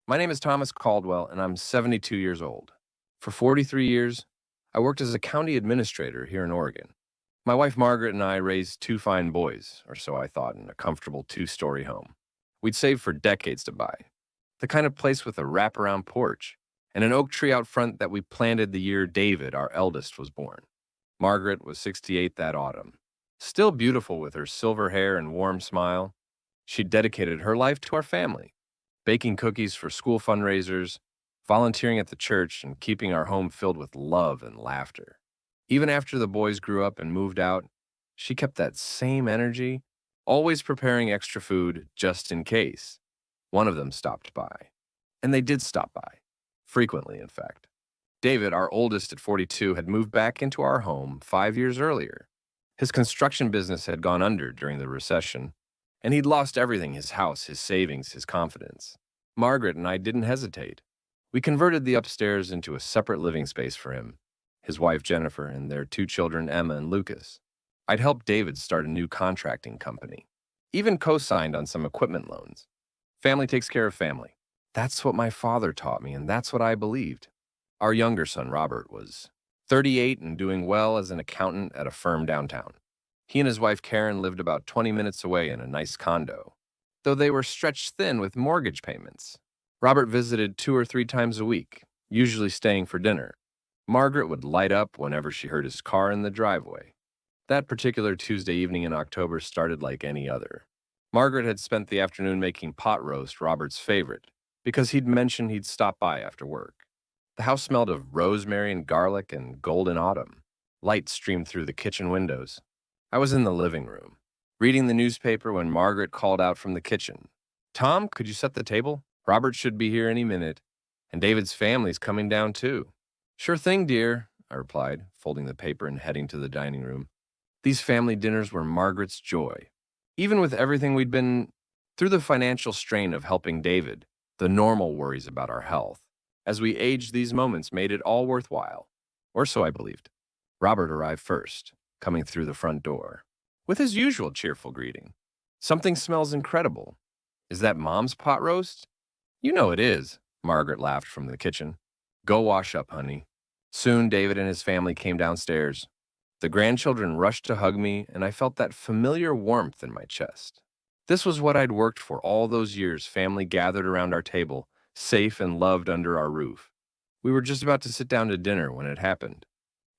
My name is Thomas Caldwell, and I'm 72 years old. For 43 years, I worked as a county administrator here in Oregon. My wife Margaret and I raised two fine boys, or so I thought, in a comfortable two-story home. We'd saved for decades to buy. The kind of place with a wraparound porch and an oak tree out front that we planted the year David, our eldest, was born. Margaret was 68 that autumn. Still beautiful with her silver hair and warm smile, she'd dedicated her life to our family, baking cookies for school fundraisers, volunteering at the church, and keeping our home filled with love and laughter. Even after the boys grew up and moved out, she kept that same energy, always preparing extra food just in case one of them stopped by. And they did stop by, frequently, in fact. David, our oldest at 42, had moved back into our home 5 years earlier. His construction business had gone under during the recession, and he'd lost everything: his house, his savings, his confidence. Margaret and I didn't hesitate. We converted the upstairs into a separate living space for him, his wife Jennifer, and their two children, Emma and Lucas. I'd helped David start a new contracting company, even co-signed on some equipment loans. Family takes care of family. That's what my father taught me, and that's what I believed. Our younger son, Robert, was 38 and doing well as an accountant at a firm downtown. He and his wife Karen lived about 20 minutes away in a nice condo, though they were stretched thin with mortgage payments. Robert visited 2 or 3 times a week, usually staying for dinner. Margaret would light up whenever she heard his car in the driveway. That particular Tuesday evening in October started like any other. Margaret had spent the afternoon making pot roast, Robert's favorite, because he'd mentioned he'd stop by after work. The house smelled of rosemary and garlic and golden autumn. Light streamed through the kitchen windows. I was in the living room, reading the newspaper when Margaret called out from the kitchen. "Tom, could you set the table? Robert should be here any minute, and David's family's coming down too." "Sure thing, dear," I replied, folding the paper and heading to the dining room. These family dinners were Margaret's joy. Even with everything we'd been through, the financial strain of helping David, the normal worries about our health, as we aged, these moments made it all worthwhile. Or so I believed. Robert arrived first, coming through the front door, with his usual cheerful greeting. "Something smells incredible. Is that Mom's pot roast?" "You know it is," Margaret laughed from the kitchen. "Go wash up, honey." Soon David and his family came downstairs. The grandchildren rushed to hug me, and I felt that familiar warmth in my chest. This was what I'd worked for all those years: family gathered around our table, safe and loved under our roof. We were just about to sit down to dinner when it happened.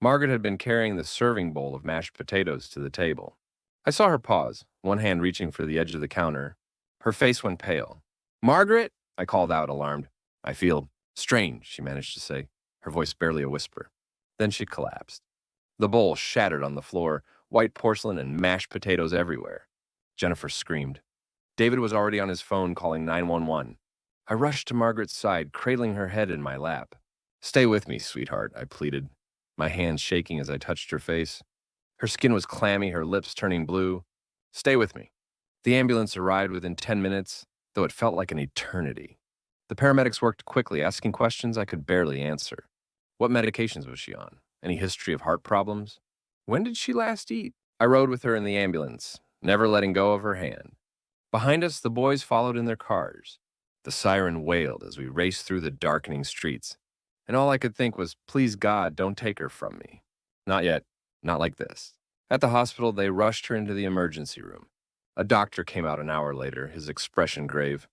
Margaret had been carrying the serving bowl of mashed potatoes to the table. I saw her pause, one hand reaching for the edge of the counter. Her face went pale. "Margaret!" I called out, alarmed. "I feel strange," she managed to say, her voice barely a whisper. Then she collapsed. The bowl shattered on the floor, white porcelain and mashed potatoes everywhere. Jennifer screamed. David was already on his phone calling 911. I rushed to Margaret's side, cradling her head in my lap. "Stay with me, sweetheart," I pleaded, my hands shaking as I touched her face. Her skin was clammy, her lips turning blue. "Stay with me." The ambulance arrived within 10 minutes, though it felt like an eternity. The paramedics worked quickly, asking questions I could barely answer. What medications was she on? Any history of heart problems? When did she last eat? I rode with her in the ambulance, never letting go of her hand. Behind us, the boys followed in their cars. The siren wailed as we raced through the darkening streets, and all I could think was, please God, don't take her from me. Not yet. Not like this. At the hospital, they rushed her into the emergency room. A doctor came out an hour later, his expression grave.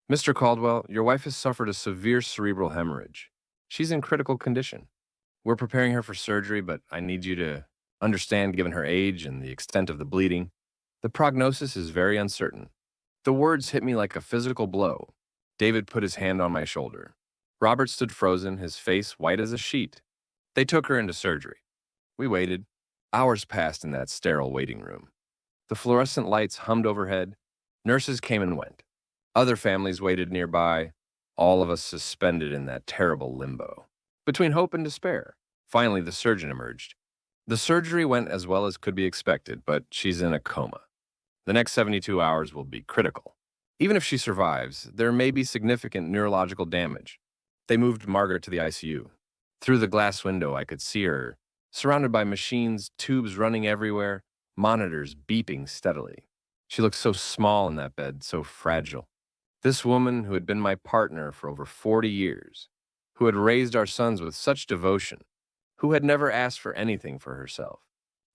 "Mr. Caldwell, your wife has suffered a severe cerebral hemorrhage. She's in critical condition. We're preparing her for surgery, but I need you to understand, given her age and the extent of the bleeding, the prognosis is very uncertain." The words hit me like a physical blow. David put his hand on my shoulder. Robert stood frozen, his face white as a sheet. They took her into surgery. We waited. Hours passed in that sterile waiting room. The fluorescent lights hummed overhead. Nurses came and went. Other families waited nearby, all of us suspended in that terrible limbo, between hope and despair. Finally, the surgeon emerged. The surgery went as well as could be expected, but she's in a coma. The next 72 hours will be critical. Even if she survives, there may be significant neurological damage. They moved Margaret to the ICU. Through the glass window, I could see her, surrounded by machines, tubes running everywhere, monitors beeping steadily. She looked so small in that bed, so fragile. This woman who had been my partner for over 40 years, who had raised our sons with such devotion, who had never asked for anything for herself.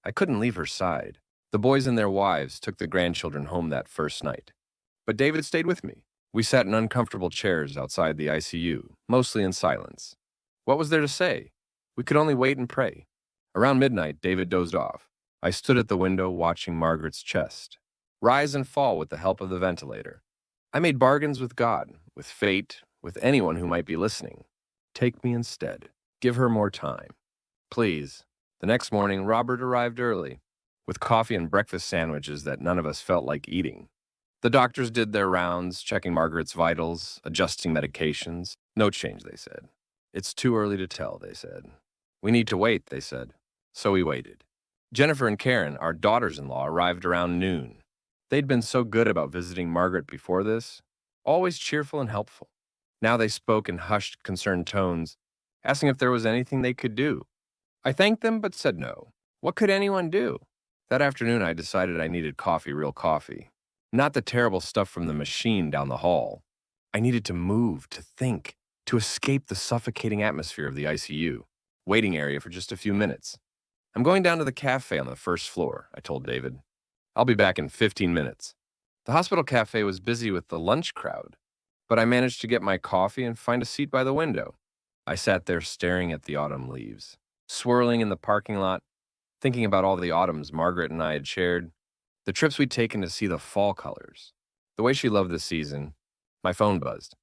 I couldn't leave her side. The boys and their wives took the grandchildren home that first night. But David stayed with me. We sat in uncomfortable chairs outside the ICU, mostly in silence. What was there to say? We could only wait and pray. Around midnight, David dozed off. I stood at the window watching Margaret's chest rise and fall with the help of the ventilator. I made bargains with God, with fate, with anyone who might be listening. Take me instead. Give her more time. Please. The next morning, Robert arrived early, with coffee and breakfast sandwiches that none of us felt like eating. The doctors did their rounds, checking Margaret's vitals, adjusting medications. No change, they said. It's too early to tell, they said. We need to wait, they said. So we waited. Jennifer and Karen, our daughters-in-law, arrived around noon. They'd been so good about visiting Margaret before this, always cheerful and helpful. Now they spoke in hushed, concerned tones, asking if there was anything they could do. I thanked them but said no. What could anyone do? That afternoon I decided I needed coffee, real coffee. Not the terrible stuff from the machine down the hall. I needed to move, to think, to escape the suffocating atmosphere of the ICU, waiting area for just a few minutes. I'm going down to the cafe on the first floor, I told David. I'll be back in 15 minutes. The hospital cafe was busy with the lunch crowd, but I managed to get my coffee and find a seat by the window. I sat there staring at the autumn leaves, swirling in the parking lot, thinking about all the autumns Margaret and I had shared, the trips we'd taken to see the fall colors, the way she loved the season. My phone buzzed.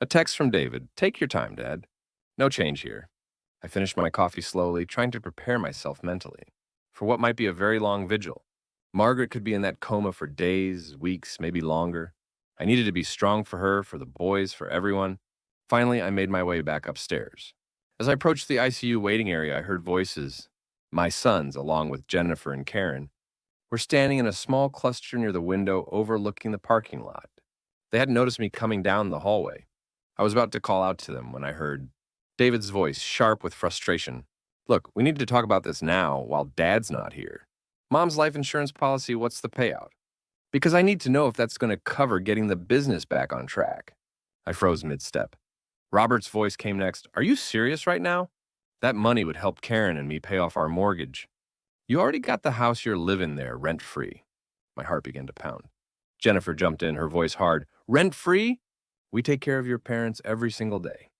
A text from David. Take your time, Dad. No change here. I finished my coffee slowly, trying to prepare myself mentally for what might be a very long vigil. Margaret could be in that coma for days, weeks, maybe longer. I needed to be strong for her, for the boys, for everyone. Finally, I made my way back upstairs. As I approached the ICU waiting area, I heard voices. My sons, along with Jennifer and Karen, were standing in a small cluster near the window overlooking the parking lot. They hadn't noticed me coming down the hallway. I was about to call out to them when I heard David's voice, sharp with frustration. Look, we need to talk about this now while Dad's not here. Mom's life insurance policy, what's the payout? Because I need to know if that's going to cover getting the business back on track. I froze mid-step. Robert's voice came next. Are you serious right now? That money would help Karen and me pay off our mortgage. You already got the house you're living there, rent-free. My heart began to pound. Jennifer jumped in, her voice hard. Rent-free? We take care of your parents every single day.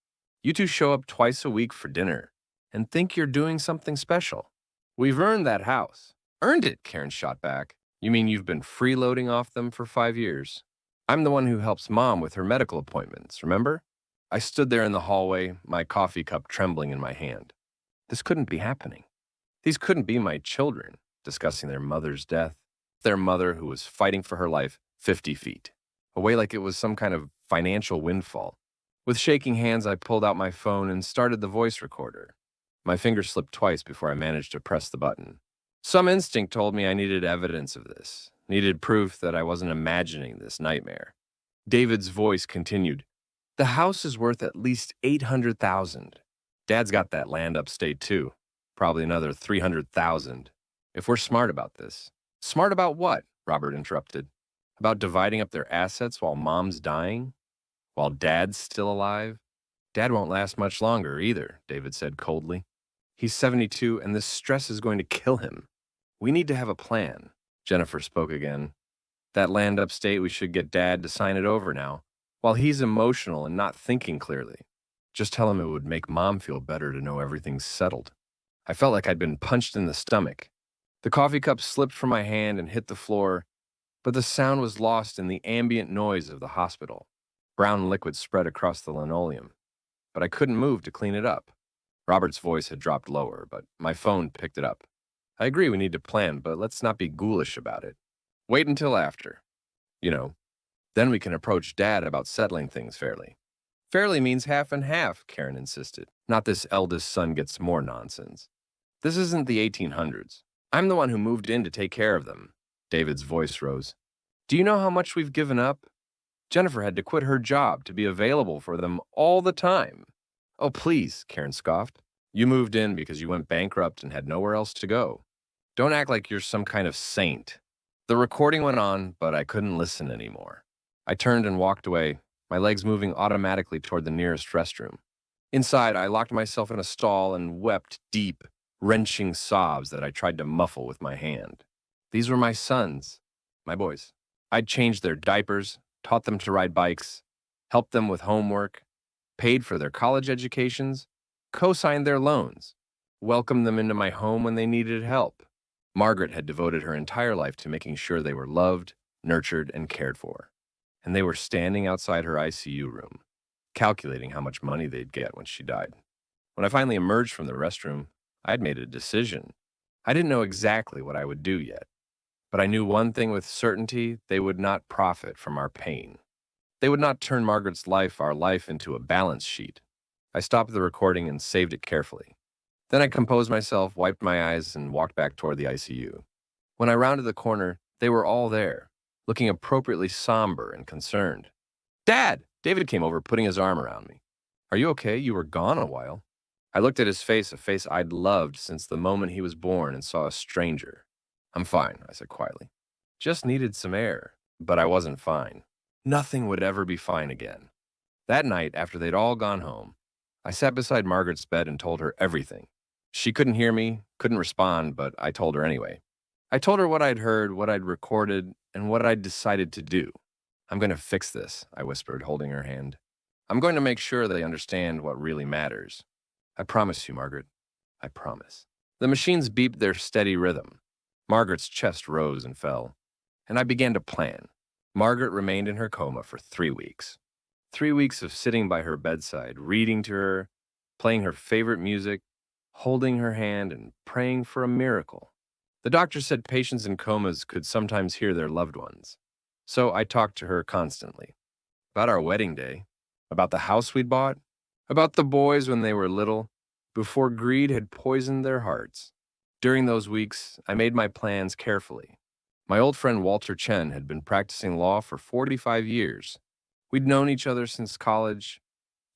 You two show up twice a week for dinner and think you're doing something special. We've earned that house. Earned it, Karen shot back. You mean you've been freeloading off them for 5 years? I'm the one who helps Mom with her medical appointments, remember? I stood there in the hallway, my coffee cup trembling in my hand. This couldn't be happening. These couldn't be my children, discussing their mother's death, their mother who was fighting for her life 50 feet, away like it was some kind of financial windfall. With shaking hands, I pulled out my phone and started the voice recorder. My fingers slipped twice before I managed to press the button. Some instinct told me I needed evidence of this, needed proof that I wasn't imagining this nightmare. David's voice continued. The house is worth at least $800,000. Dad's got that land upstate too. Probably another $300,000. If we're smart about this. Smart about what? Robert interrupted. About dividing up their assets while Mom's dying? While Dad's still alive? Dad won't last much longer either, David said coldly. He's 72 and this stress is going to kill him. We need to have a plan. Jennifer spoke again. That land upstate, we should get Dad to sign it over now. While he's emotional and not thinking clearly. Just tell him it would make Mom feel better to know everything's settled. I felt like I'd been punched in the stomach. The coffee cup slipped from my hand and hit the floor, but the sound was lost in the ambient noise of the hospital. Brown liquid spread across the linoleum, but I couldn't move to clean it up. Robert's voice had dropped lower, but my phone picked it up. I agree we need to plan, but let's not be ghoulish about it. Wait until after. Then we can approach Dad about settling things fairly. Fairly means half and half, Karen insisted. Not this eldest son gets more nonsense. This isn't the 1800s. I'm the one who moved in to take care of them. David's voice rose. Do you know how much we've given up? Jennifer had to quit her job to be available for them all the time. Oh, please, Karen scoffed. You moved in because you went bankrupt and had nowhere else to go. Don't act like you're some kind of saint. The recording went on, but I couldn't listen anymore. I turned and walked away, my legs moving automatically toward the nearest restroom. Inside, I locked myself in a stall and wept deep, wrenching sobs that I tried to muffle with my hand. These were my sons, my boys. I'd changed their diapers, taught them to ride bikes, helped them with homework, paid for their college educations, co-signed their loans, welcomed them into my home when they needed help. Margaret had devoted her entire life to making sure they were loved, nurtured, and cared for. And they were standing outside her ICU room, calculating how much money they'd get when she died. When I finally emerged from the restroom, I had made a decision. I didn't know exactly what I would do yet, but I knew one thing with certainty: they would not profit from our pain. They would not turn Margaret's life, our life, into a balance sheet. I stopped the recording and saved it carefully. Then I composed myself, wiped my eyes, and walked back toward the ICU. When I rounded the corner, they were all there, looking appropriately somber and concerned. "Dad!" David came over, putting his arm around me. "Are you okay? You were gone a while." I looked at his face, a face I'd loved since the moment he was born, and saw a stranger. "I'm fine," I said quietly. "Just needed some air." But I wasn't fine. Nothing would ever be fine again. That night, after they'd all gone home, I sat beside Margaret's bed and told her everything. She couldn't hear me, couldn't respond, but I told her anyway. I told her what I'd heard, what I'd recorded, and what I'd decided to do. "I'm going to fix this," I whispered, holding her hand. "I'm going to make sure they understand what really matters. I promise you, Margaret. I promise." The machines beeped their steady rhythm. Margaret's chest rose and fell, and I began to plan. Margaret remained in her coma for 3 weeks. 3 weeks of sitting by her bedside, reading to her, playing her favorite music, holding her hand, and praying for a miracle. The doctor said patients in comas could sometimes hear their loved ones. So I talked to her constantly. About our wedding day, about the house we'd bought, about the boys when they were little, before greed had poisoned their hearts. During those weeks, I made my plans carefully. My old friend Walter Chen had been practicing law for 45 years. We'd known each other since college,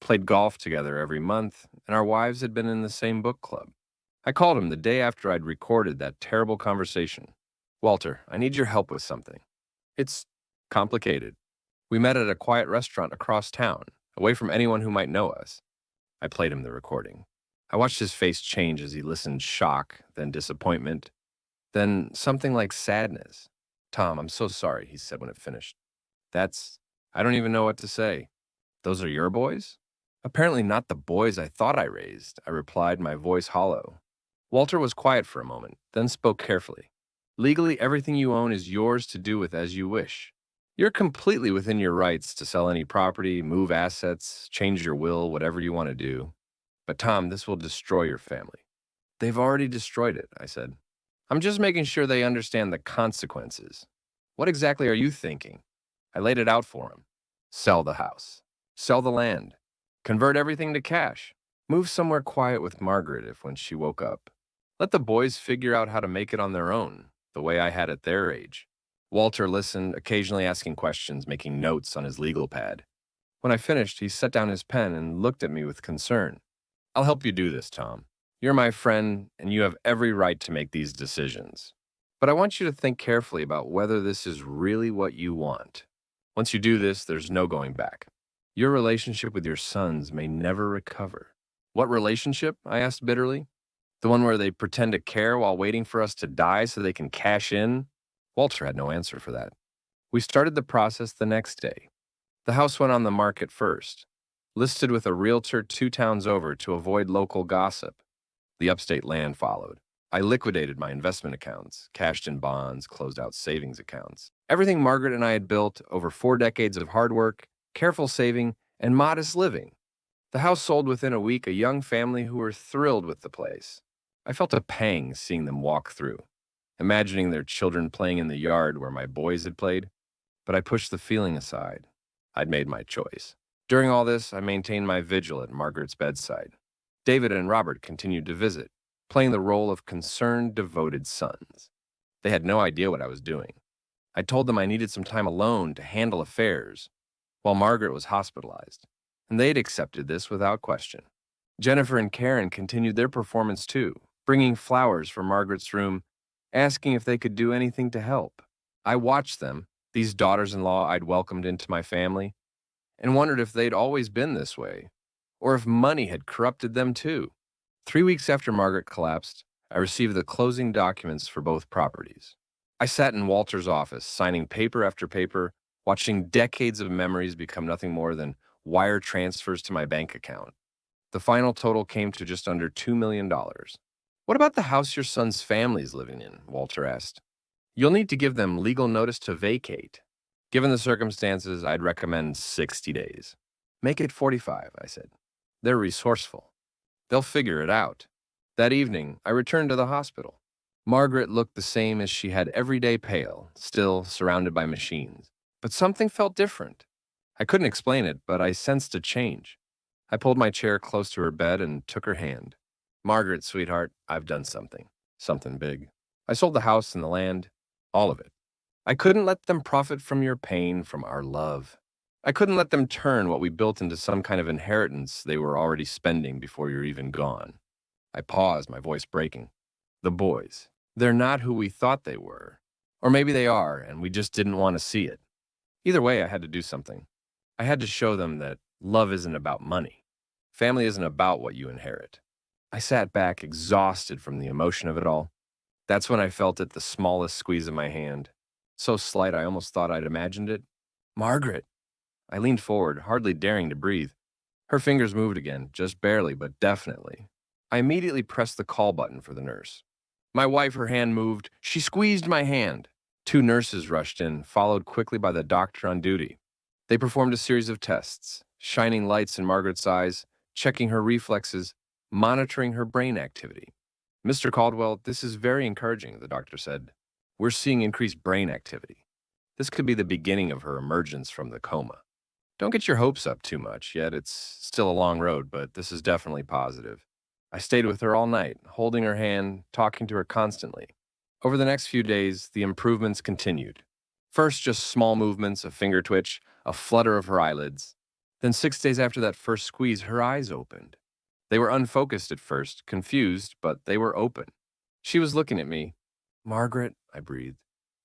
played golf together every month, and our wives had been in the same book club. I called him the day after I'd recorded that terrible conversation. "Walter, I need your help with something. It's complicated." We met at a quiet restaurant across town, away from anyone who might know us. I played him the recording. I watched his face change as he listened: shock, then disappointment, then something like sadness. "Tom, I'm so sorry," he said when it finished. I don't even know what to say." "Those are your boys?" "Apparently not the boys I thought I raised," I replied, my voice hollow. Walter was quiet for a moment, then spoke carefully. "Legally, everything you own is yours to do with as you wish. You're completely within your rights to sell any property, move assets, change your will, whatever you want to do. But Tom, this will destroy your family." "They've already destroyed it," I said. "I'm just making sure they understand the consequences." "What exactly are you thinking?" I laid it out for him. "Sell the house. Sell the land. Convert everything to cash. Move somewhere quiet with Margaret if when she woke up. Let the boys figure out how to make it on their own, the way I had at their age." Walter listened, occasionally asking questions, making notes on his legal pad. When I finished, he set down his pen and looked at me with concern. "I'll help you do this, Tom. You're my friend, and you have every right to make these decisions. But I want you to think carefully about whether this is really what you want. Once you do this, there's no going back. Your relationship with your sons may never recover." "What relationship?" I asked bitterly. "The one where they pretend to care while waiting for us to die so they can cash in?" Walter had no answer for that. We started the process the next day. The house went on the market first, listed with a realtor 2 towns over to avoid local gossip. The upstate land followed. I liquidated my investment accounts, cashed in bonds, closed out savings accounts. Everything Margaret and I had built over 4 decades of hard work, careful saving, and modest living. The house sold within a week, a young family who were thrilled with the place. I felt a pang seeing them walk through, imagining their children playing in the yard where my boys had played, but I pushed the feeling aside. I'd made my choice. During all this, I maintained my vigil at Margaret's bedside. David and Robert continued to visit, playing the role of concerned, devoted sons. They had no idea what I was doing. I told them I needed some time alone to handle affairs, while Margaret was hospitalized, and they'd accepted this without question. Jennifer and Karen continued their performance too, bringing flowers from Margaret's room, asking if they could do anything to help. I watched them, these daughters-in-law I'd welcomed into my family, and wondered if they'd always been this way, or if money had corrupted them too. 3 weeks after Margaret collapsed, I received the closing documents for both properties. I sat in Walter's office, signing paper after paper, watching decades of memories become nothing more than wire transfers to my bank account. The final total came to just under $2 million. What about the house your son's family's living in? Walter asked. You'll need to give them legal notice to vacate. Given the circumstances, I'd recommend 60 days. Make it 45, I said. They're resourceful. They'll figure it out. That evening, I returned to the hospital. Margaret looked the same as she had every day, pale, still surrounded by machines. But something felt different. I couldn't explain it, but I sensed a change. I pulled my chair close to her bed and took her hand. Margaret, sweetheart, I've done something. Something big. I sold the house and the land. All of it. I couldn't let them profit from your pain, from our love. I couldn't let them turn what we built into some kind of inheritance they were already spending before you're even gone. I paused, my voice breaking. The boys. They're not who we thought they were. Or maybe they are, and we just didn't want to see it. Either way, I had to do something. I had to show them that love isn't about money. Family isn't about what you inherit. I sat back, exhausted from the emotion of it all. That's when I felt it, the smallest squeeze of my hand. So slight I almost thought I'd imagined it. Margaret! I leaned forward, hardly daring to breathe. Her fingers moved again, just barely, but definitely. I immediately pressed the call button for the nurse. My wife, her hand moved. She squeezed my hand. 2 nurses rushed in, followed quickly by the doctor on duty. They performed a series of tests, shining lights in Margaret's eyes, checking her reflexes, monitoring her brain activity. Mr. Caldwell, this is very encouraging, the doctor said. We're seeing increased brain activity. This could be the beginning of her emergence from the coma. Don't get your hopes up too much, yet it's still a long road, but this is definitely positive. I stayed with her all night, holding her hand, talking to her constantly. Over the next few days, the improvements continued. First, just small movements, a finger twitch, a flutter of her eyelids. Then 6 days after that first squeeze, her eyes opened. They were unfocused at first, confused, but they were open. She was looking at me. Margaret, I breathed,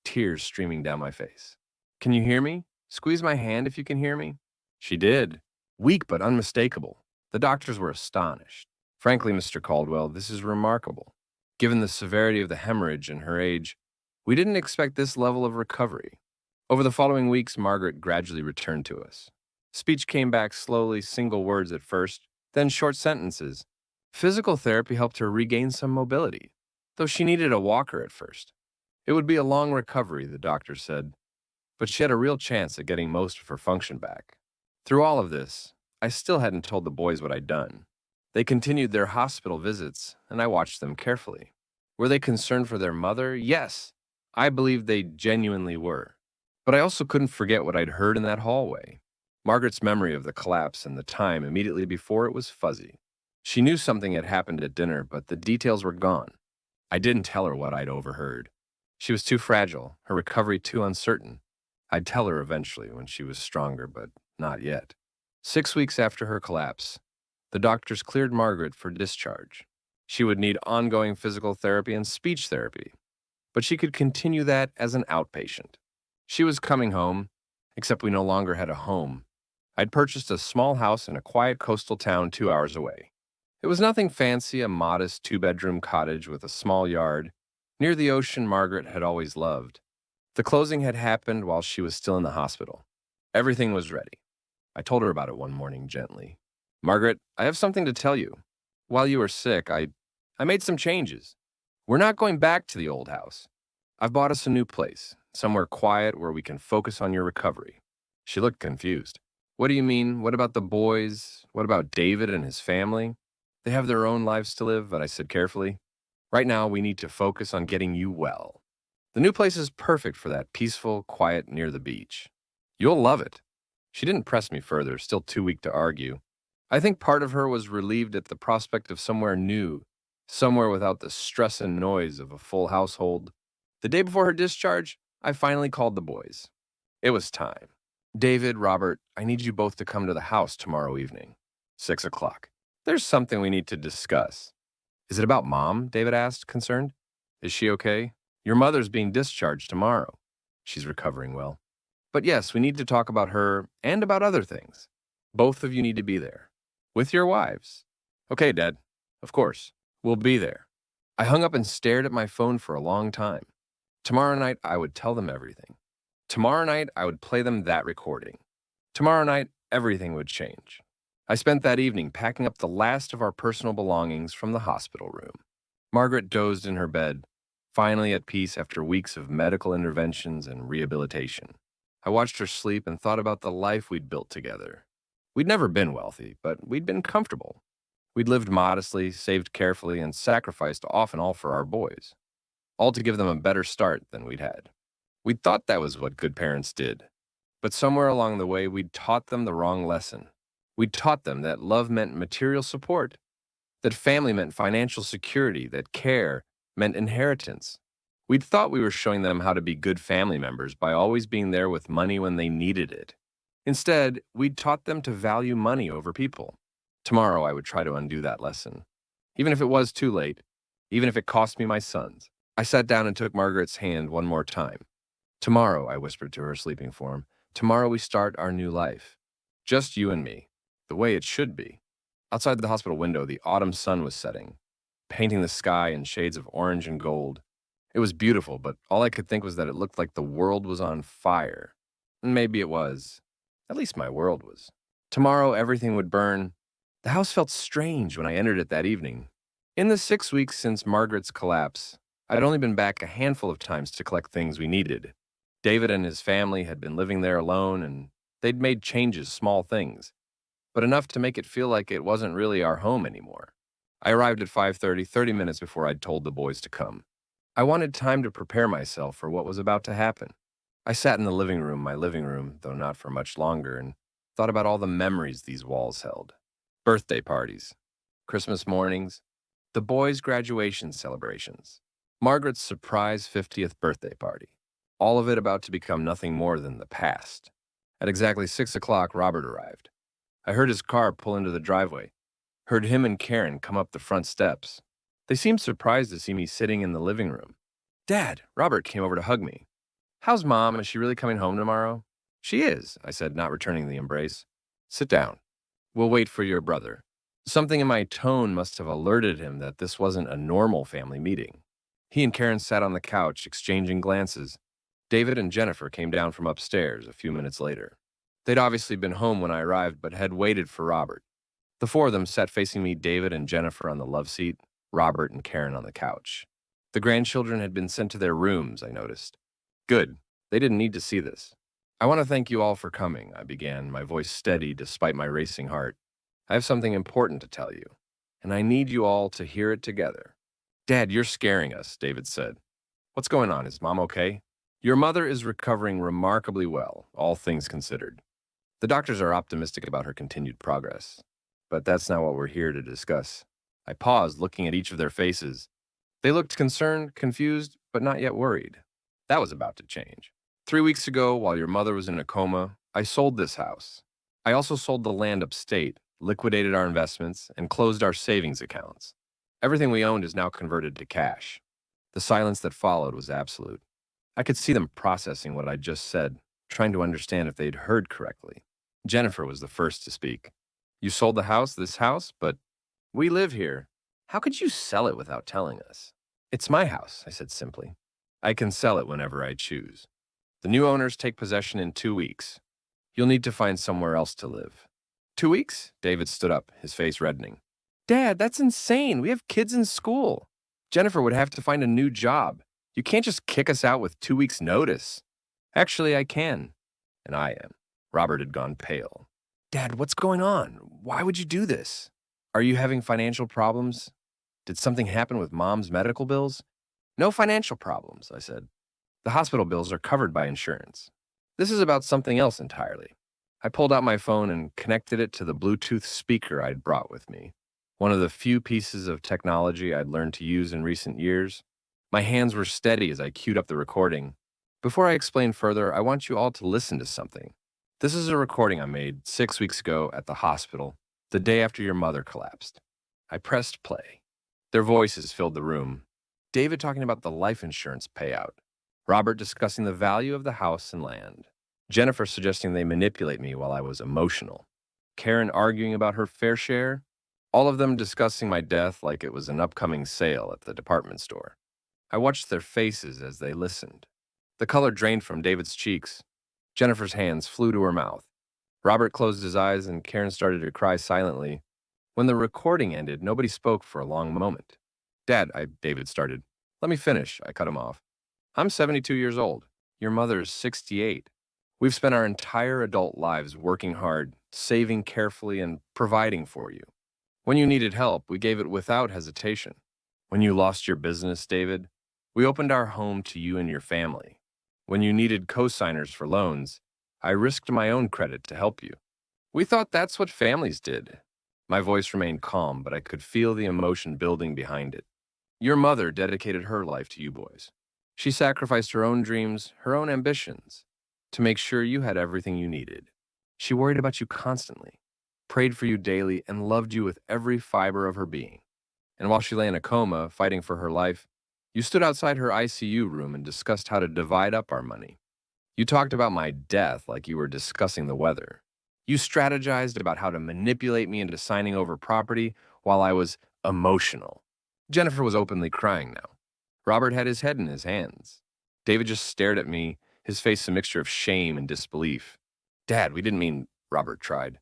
tears streaming down my face. Can you hear me? Squeeze my hand if you can hear me. She did. Weak but unmistakable. The doctors were astonished. Frankly, Mr. Caldwell, this is remarkable. Given the severity of the hemorrhage and her age, we didn't expect this level of recovery. Over the following weeks, Margaret gradually returned to us. Speech came back slowly, single words at first, then short sentences. Physical therapy helped her regain some mobility, though she needed a walker at first. It would be a long recovery, the doctor said, but she had a real chance at getting most of her function back. Through all of this, I still hadn't told the boys what I'd done. They continued their hospital visits, and I watched them carefully. Were they concerned for their mother? Yes, I believed they genuinely were. But I also couldn't forget what I'd heard in that hallway. Margaret's memory of the collapse and the time immediately before it was fuzzy. She knew something had happened at dinner, but the details were gone. I didn't tell her what I'd overheard. She was too fragile, her recovery too uncertain. I'd tell her eventually when she was stronger, but not yet. 6 weeks after her collapse, the doctors cleared Margaret for discharge. She would need ongoing physical therapy and speech therapy, but she could continue that as an outpatient. She was coming home, except we no longer had a home. I'd purchased a small house in a quiet coastal town 2 hours away. It was nothing fancy, a modest 2-bedroom cottage with a small yard, near the ocean Margaret had always loved. The closing had happened while she was still in the hospital. Everything was ready. I told her about it one morning gently. Margaret, I have something to tell you. While you were sick, I made some changes. We're not going back to the old house. I've bought us a new place, somewhere quiet where we can focus on your recovery. She looked confused. What do you mean? What about the boys? What about David and his family? They have their own lives to live, but I said carefully. Right now, we need to focus on getting you well. The new place is perfect for that, peaceful, quiet, near the beach. You'll love it. She didn't press me further, still too weak to argue. I think part of her was relieved at the prospect of somewhere new, somewhere without the stress and noise of a full household. The day before her discharge, I finally called the boys. It was time. David, Robert, I need you both to come to the house tomorrow evening. 6 o'clock. There's something we need to discuss. Is it about Mom? David asked, concerned. Is she okay? Your mother's being discharged tomorrow. She's recovering well. But yes, we need to talk about her and about other things. Both of you need to be there. With your wives. Okay, Dad. Of course. We'll be there. I hung up and stared at my phone for a long time. Tomorrow night, I would tell them everything. Tomorrow night, I would play them that recording. Tomorrow night, everything would change. I spent that evening packing up the last of our personal belongings from the hospital room. Margaret dozed in her bed, finally at peace after weeks of medical interventions and rehabilitation. I watched her sleep and thought about the life we'd built together. We'd never been wealthy, but we'd been comfortable. We'd lived modestly, saved carefully, and sacrificed often all for our boys, all to give them a better start than we'd had. We'd thought that was what good parents did. But somewhere along the way, we'd taught them the wrong lesson. We'd taught them that love meant material support, that family meant financial security, that care meant inheritance. We'd thought we were showing them how to be good family members by always being there with money when they needed it. Instead, we'd taught them to value money over people. Tomorrow, I would try to undo that lesson. Even if it was too late, even if it cost me my sons. I sat down and took Margaret's hand one more time. Tomorrow, I whispered to her sleeping form, tomorrow we start our new life. Just you and me, the way it should be. Outside the hospital window, the autumn sun was setting, painting the sky in shades of orange and gold. It was beautiful, but all I could think was that it looked like the world was on fire. And maybe it was. At least my world was. Tomorrow, everything would burn. The house felt strange when I entered it that evening. In the 6 weeks since Margaret's collapse, I'd only been back a handful of times to collect things we needed. David and his family had been living there alone, and they'd made changes, small things, but enough to make it feel like it wasn't really our home anymore. I arrived at 5:30, 30 minutes before I'd told the boys to come. I wanted time to prepare myself for what was about to happen. I sat in the living room, my living room, though not for much longer, and thought about all the memories these walls held. Birthday parties, Christmas mornings, the boys' graduation celebrations, Margaret's surprise 50th birthday party. All of it about to become nothing more than the past. At exactly 6 o'clock, Robert arrived. I heard his car pull into the driveway, heard him and Karen come up the front steps. They seemed surprised to see me sitting in the living room. Dad, Robert came over to hug me. How's Mom? Is she really coming home tomorrow? She is, I said, not returning the embrace. Sit down. We'll wait for your brother. Something in my tone must have alerted him that this wasn't a normal family meeting. He and Karen sat on the couch, exchanging glances. David and Jennifer came down from upstairs a few minutes later. They'd obviously been home when I arrived, but had waited for Robert. The four of them sat facing me, David and Jennifer on the love seat, Robert and Karen on the couch. The grandchildren had been sent to their rooms, I noticed. Good. They didn't need to see this. I want to thank you all for coming, I began, my voice steady despite my racing heart. I have something important to tell you, and I need you all to hear it together. Dad, you're scaring us, David said. What's going on? Is Mom okay? Your mother is recovering remarkably well, all things considered. The doctors are optimistic about her continued progress, but that's not what we're here to discuss. I paused, looking at each of their faces. They looked concerned, confused, but not yet worried. That was about to change. 3 weeks ago, while your mother was in a coma, I sold this house. I also sold the land upstate, liquidated our investments, and closed our savings accounts. Everything we owned is now converted to cash. The silence that followed was absolute. I could see them processing what I just said, trying to understand if they'd heard correctly. Jennifer was the first to speak. You sold the house, this house, but we live here. How could you sell it without telling us? It's my house, I said simply. I can sell it whenever I choose. The new owners take possession in 2 weeks. You'll need to find somewhere else to live. 2 weeks? David stood up, his face reddening. Dad, that's insane. We have kids in school. Jennifer would have to find a new job. You can't just kick us out with 2 weeks' notice. Actually, I can. And I am. Robert had gone pale. Dad, what's going on? Why would you do this? Are you having financial problems? Did something happen with Mom's medical bills? No financial problems, I said. The hospital bills are covered by insurance. This is about something else entirely. I pulled out my phone and connected it to the Bluetooth speaker I'd brought with me, one of the few pieces of technology I'd learned to use in recent years. My hands were steady as I queued up the recording. Before I explain further, I want you all to listen to something. This is a recording I made 6 weeks ago at the hospital, the day after your mother collapsed. I pressed play. Their voices filled the room. David talking about the life insurance payout. Robert discussing the value of the house and land. Jennifer suggesting they manipulate me while I was emotional. Karen arguing about her fair share. All of them discussing my death like it was an upcoming sale at the department store. I watched their faces as they listened. The color drained from David's cheeks. Jennifer's hands flew to her mouth. Robert closed his eyes and Karen started to cry silently. When the recording ended, nobody spoke for a long moment. David started. Let me finish, I cut him off. I'm 72 years old. Your mother is 68. We've spent our entire adult lives working hard, saving carefully, and providing for you. When you needed help, we gave it without hesitation. When you lost your business, David, we opened our home to you and your family. When you needed co-signers for loans, I risked my own credit to help you. We thought that's what families did. My voice remained calm, but I could feel the emotion building behind it. Your mother dedicated her life to you boys. She sacrificed her own dreams, her own ambitions, to make sure you had everything you needed. She worried about you constantly, prayed for you daily, and loved you with every fiber of her being. And while she lay in a coma, fighting for her life, you stood outside her ICU room and discussed how to divide up our money. You talked about my death like you were discussing the weather. You strategized about how to manipulate me into signing over property while I was emotional. Jennifer was openly crying now. Robert had his head in his hands. David just stared at me, his face a mixture of shame and disbelief. Dad, we didn't mean, Robert tried.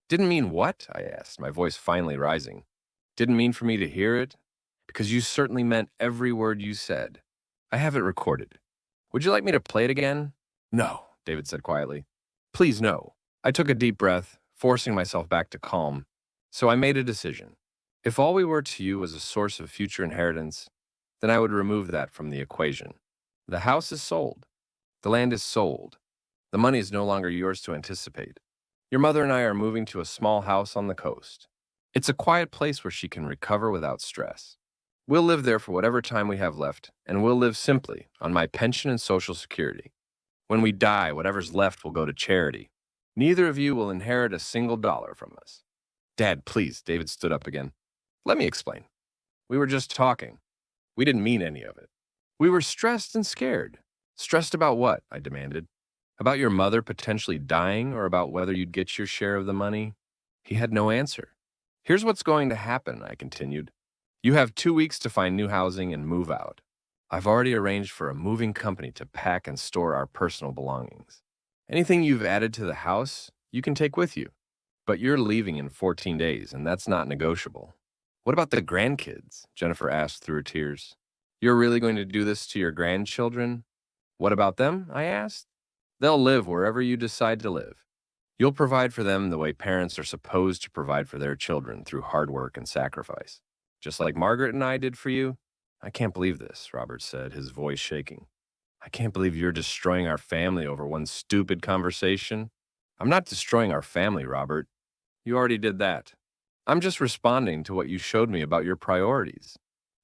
Didn't mean what? I asked, my voice finally rising. Didn't mean for me to hear it? Because you certainly meant every word you said. I have it recorded. Would you like me to play it again? No, David said quietly. Please no. I took a deep breath, forcing myself back to calm. So I made a decision. If all we were to you was a source of future inheritance, then I would remove that from the equation. The house is sold. The land is sold. The money is no longer yours to anticipate. Your mother and I are moving to a small house on the coast. It's a quiet place where she can recover without stress. We'll live there for whatever time we have left, and we'll live simply on my pension and Social Security. When we die, whatever's left will go to charity. Neither of you will inherit a single dollar from us. Dad, please, David stood up again. Let me explain. We were just talking. We didn't mean any of it. We were stressed and scared. Stressed about what? I demanded. About your mother potentially dying or about whether you'd get your share of the money? He had no answer. Here's what's going to happen, I continued. You have 2 weeks to find new housing and move out. I've already arranged for a moving company to pack and store our personal belongings. Anything you've added to the house, you can take with you. But you're leaving in 14 days, and that's not negotiable. What about the grandkids? Jennifer asked through her tears. You're really going to do this to your grandchildren? What about them? I asked. They'll live wherever you decide to live. You'll provide for them the way parents are supposed to provide for their children through hard work and sacrifice. Just like Margaret and I did for you. I can't believe this, Robert said, his voice shaking. I can't believe you're destroying our family over one stupid conversation. I'm not destroying our family, Robert. You already did that. I'm just responding to what you showed me about your priorities.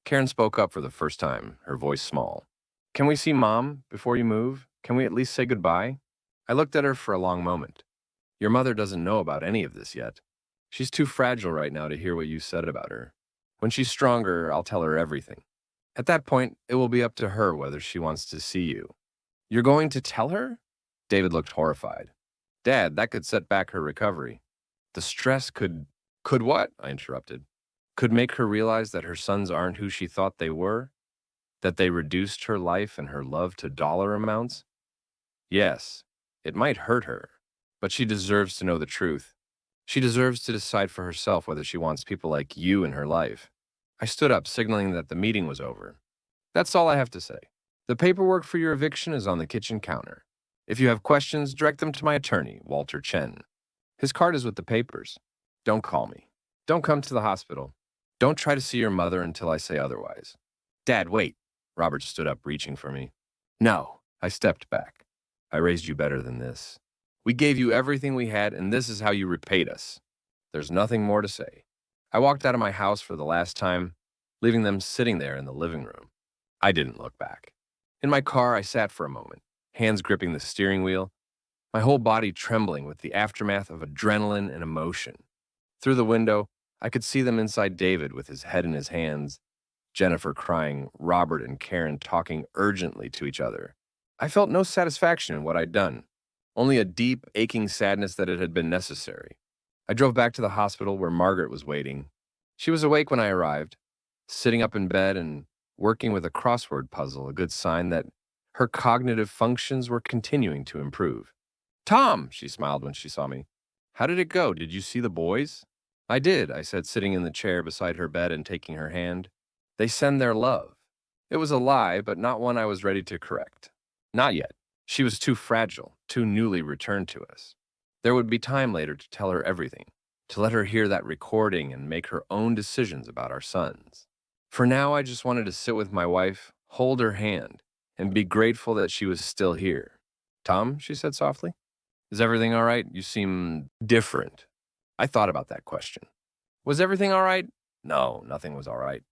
Karen spoke up for the first time, her voice small. Can we see Mom before you move? Can we at least say goodbye? I looked at her for a long moment. Your mother doesn't know about any of this yet. She's too fragile right now to hear what you said about her. When she's stronger, I'll tell her everything. At that point, it will be up to her whether she wants to see you. You're going to tell her? David looked horrified. Dad, that could set back her recovery. The stress could what? I interrupted. Could make her realize that her sons aren't who she thought they were? That they reduced her life and her love to dollar amounts? Yes, it might hurt her, but she deserves to know the truth. She deserves to decide for herself whether she wants people like you in her life. I stood up, signaling that the meeting was over. That's all I have to say. The paperwork for your eviction is on the kitchen counter. If you have questions, direct them to my attorney, Walter Chen. His card is with the papers. Don't call me. Don't come to the hospital. Don't try to see your mother until I say otherwise. Dad, wait. Robert stood up, reaching for me. No, I stepped back. I raised you better than this. We gave you everything we had, and this is how you repaid us. There's nothing more to say. I walked out of my house for the last time, leaving them sitting there in the living room. I didn't look back. In my car, I sat for a moment, hands gripping the steering wheel, my whole body trembling with the aftermath of adrenaline and emotion. Through the window, I could see them inside David with his head in his hands, Jennifer crying, Robert and Karen talking urgently to each other. I felt no satisfaction in what I'd done. only a deep, aching sadness that it had been necessary. I drove back to the hospital where Margaret was waiting. She was awake when I arrived, sitting up in bed and working with a crossword puzzle, a good sign that her cognitive functions were continuing to improve. "Tom," she smiled when she saw me. "How did it go? Did you see the boys?" "I did," I said, sitting in the chair beside her bed and taking her hand. "They send their love." It was a lie, but not one I was ready to correct. Not yet. She was too fragile, too newly returned to us. There would be time later to tell her everything, to let her hear that recording and make her own decisions about our sons. For now, I just wanted to sit with my wife, hold her hand, and be grateful that she was still here. "Tom," she said softly, "is everything all right? You seem different." I thought about that question. Was everything all right? No, nothing was all right.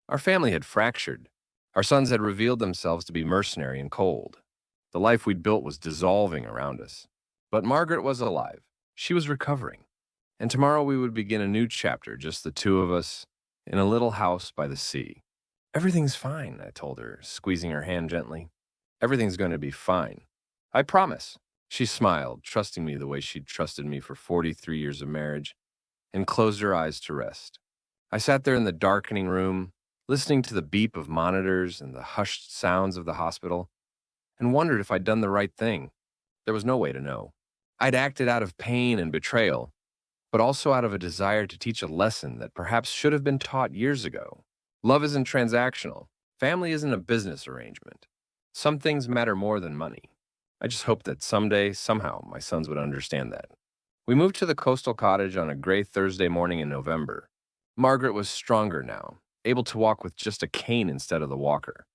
Our family had fractured. Our sons had revealed themselves to be mercenary and cold. The life we'd built was dissolving around us. But Margaret was alive. She was recovering. And tomorrow we would begin a new chapter, just the two of us, in a little house by the sea. "Everything's fine," I told her, squeezing her hand gently. "Everything's going to be fine. I promise." She smiled, trusting me the way she'd trusted me for 43 years of marriage, and closed her eyes to rest. I sat there in the darkening room, listening to the beep of monitors and the hushed sounds of the hospital, and wondered if I'd done the right thing. There was no way to know. I'd acted out of pain and betrayal, but also out of a desire to teach a lesson that perhaps should have been taught years ago. Love isn't transactional. Family isn't a business arrangement. Some things matter more than money. I just hoped that someday, somehow, my sons would understand that. We moved to the coastal cottage on a gray Thursday morning in November. Margaret was stronger now, able to walk with just a cane instead of the walker.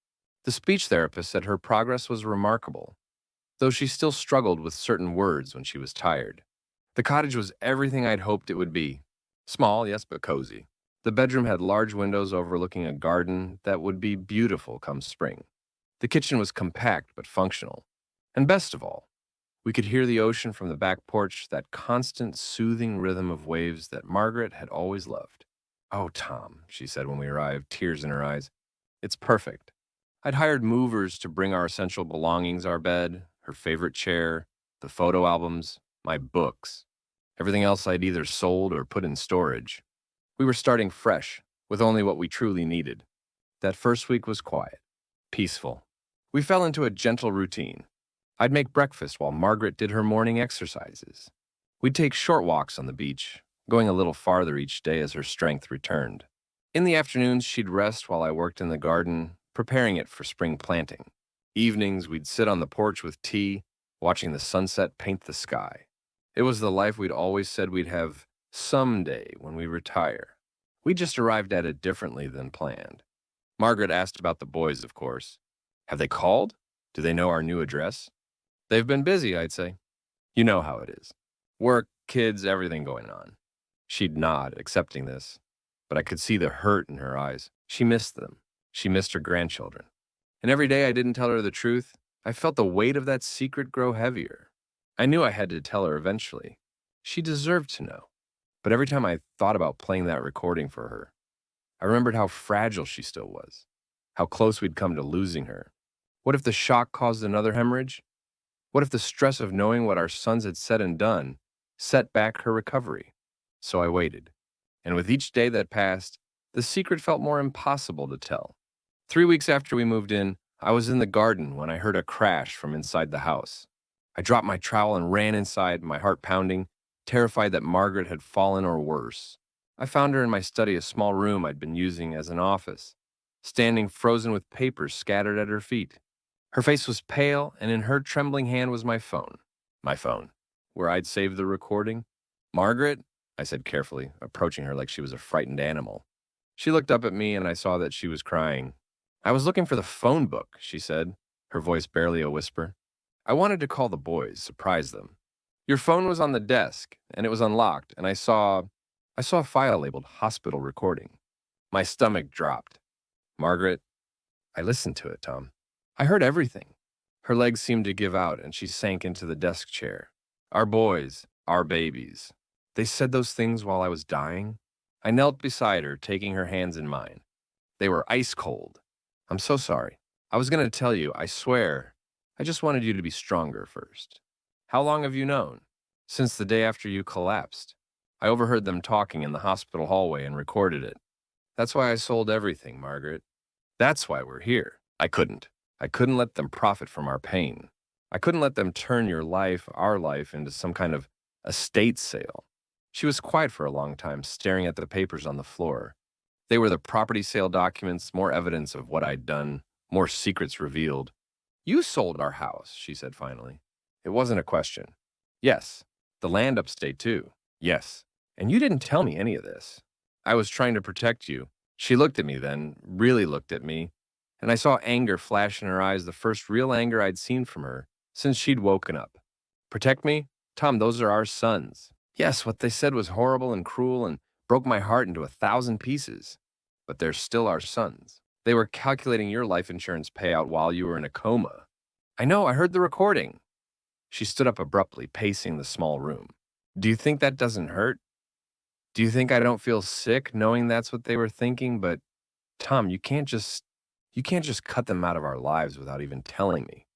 The speech therapist said her progress was remarkable, though she still struggled with certain words when she was tired. The cottage was everything I'd hoped it would be. Small, yes, but cozy. The bedroom had large windows overlooking a garden that would be beautiful come spring. The kitchen was compact but functional. And best of all, we could hear the ocean from the back porch, that constant, soothing rhythm of waves that Margaret had always loved. "Oh, Tom," she said when we arrived, tears in her eyes, "it's perfect." I'd hired movers to bring our essential belongings, our bed, her favorite chair, the photo albums, my books. Everything else I'd either sold or put in storage. We were starting fresh, with only what we truly needed. That first week was quiet, peaceful. We fell into a gentle routine. I'd make breakfast while Margaret did her morning exercises. We'd take short walks on the beach, going a little farther each day as her strength returned. In the afternoons, she'd rest while I worked in the garden, preparing it for spring planting. Evenings, we'd sit on the porch with tea, watching the sunset paint the sky. It was the life we'd always said we'd have someday when we retire. We just arrived at it differently than planned. Margaret asked about the boys, of course. "Have they called? Do they know our new address?" "They've been busy," I'd say. "You know how it is. Work, kids, everything going on." She'd nod, accepting this, but I could see the hurt in her eyes. She missed them. She missed her grandchildren. And every day I didn't tell her the truth, I felt the weight of that secret grow heavier. I knew I had to tell her eventually. She deserved to know. But every time I thought about playing that recording for her, I remembered how fragile she still was, how close we'd come to losing her. What if the shock caused another hemorrhage? What if the stress of knowing what our sons had said and done set back her recovery? So I waited. And with each day that passed, the secret felt more impossible to tell. 3 weeks after we moved in, I was in the garden when I heard a crash from inside the house. I dropped my trowel and ran inside, my heart pounding, terrified that Margaret had fallen or worse. I found her in my study, a small room I'd been using as an office, standing frozen with papers scattered at her feet. Her face was pale, and in her trembling hand was my phone. My phone, where I'd saved the recording. "Margaret," I said carefully, approaching her like she was a frightened animal. She looked up at me, and I saw that she was crying. "I was looking for the phone book," she said, her voice barely a whisper. "I wanted to call the boys, surprise them. Your phone was on the desk, and it was unlocked, and I saw a file labeled hospital recording." My stomach dropped. "Margaret," I listened to it, Tom. I heard everything. Her legs seemed to give out, and she sank into the desk chair. "Our boys, our babies. They said those things while I was dying." I knelt beside her, taking her hands in mine. They were ice cold. "I'm so sorry. I was going to tell you, I swear. I just wanted you to be stronger first." How long have you known? Since the day after you collapsed. I overheard them talking in the hospital hallway and recorded it. That's why I sold everything, Margaret. That's why we're here. I couldn't. I couldn't let them profit from our pain. I couldn't let them turn your life, our life, into some kind of estate sale. She was quiet for a long time, staring at the papers on the floor. They were the property sale documents, more evidence of what I'd done, more secrets revealed. You sold our house, she said finally. It wasn't a question. Yes. The land upstate, too. Yes. And you didn't tell me any of this. I was trying to protect you. She looked at me then, really looked at me, and I saw anger flash in her eyes, the first real anger I'd seen from her since she'd woken up. Protect me? Tom, those are our sons. Yes, what they said was horrible and cruel and broke my heart into 1,000 pieces. But they're still our sons. They were calculating your life insurance payout while you were in a coma. I know, I heard the recording. She stood up abruptly, pacing the small room. Do you think that doesn't hurt? Do you think I don't feel sick knowing that's what they were thinking? But, Tom, you can't just cut them out of our lives without even telling me.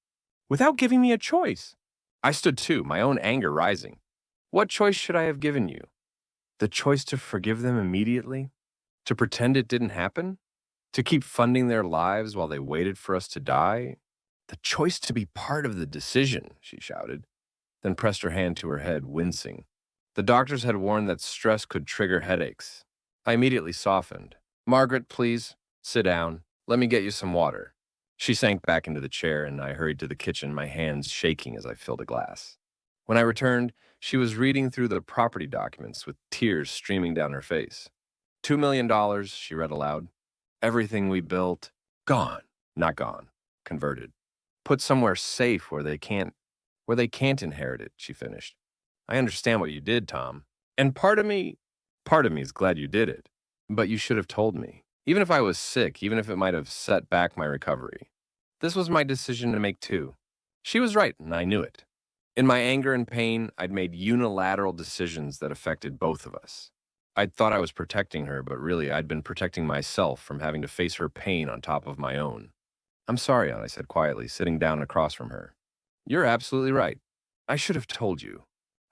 Without giving me a choice. I stood too, my own anger rising. What choice should I have given you? The choice to forgive them immediately? To pretend it didn't happen? To keep funding their lives while they waited for us to die? The choice to be part of the decision, she shouted, then pressed her hand to her head, wincing. The doctors had warned that stress could trigger headaches. I immediately softened. Margaret, please, sit down. Let me get you some water. She sank back into the chair, and I hurried to the kitchen, my hands shaking as I filled a glass. When I returned, she was reading through the property documents with tears streaming down her face. $2 million, she read aloud. Everything we built, gone. Not gone. Converted. Put somewhere safe where they can't inherit it, she finished. I understand what you did, Tom. And part of me is glad you did it. But you should have told me. Even if I was sick, even if it might have set back my recovery. This was my decision to make too. She was right, and I knew it. In my anger and pain, I'd made unilateral decisions that affected both of us. I'd thought I was protecting her, but really I'd been protecting myself from having to face her pain on top of my own. I'm sorry, Aunt, I said quietly, sitting down across from her. You're absolutely right. I should have told you.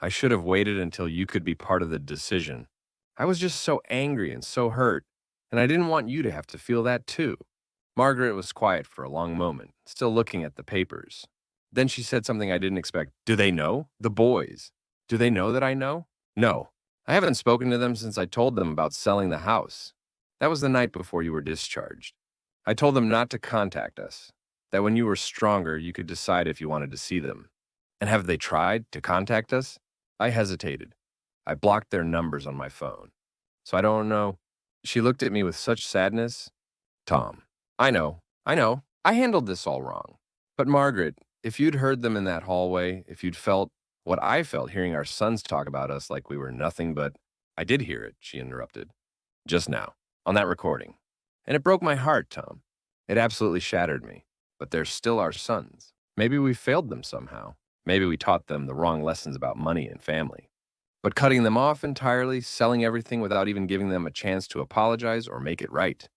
I should have waited until you could be part of the decision. I was just so angry and so hurt, and I didn't want you to have to feel that too. Margaret was quiet for a long moment, still looking at the papers. Then she said something I didn't expect. Do they know? The boys. Do they know that I know? No. I haven't spoken to them since I told them about selling the house. That was the night before you were discharged. I told them not to contact us, that when you were stronger, you could decide if you wanted to see them. And have they tried to contact us? I hesitated. I blocked their numbers on my phone. So I don't know. She looked at me with such sadness. Tom, I know. I handled this all wrong. But Margaret, if you'd heard them in that hallway, if you'd felt what I felt hearing our sons talk about us like we were nothing but— I did hear it, she interrupted. Just now, on that recording. And it broke my heart, Tom. It absolutely shattered me. But they're still our sons. Maybe we failed them somehow. Maybe we taught them the wrong lessons about money and family. But cutting them off entirely, selling everything without even giving them a chance to apologize or make it right.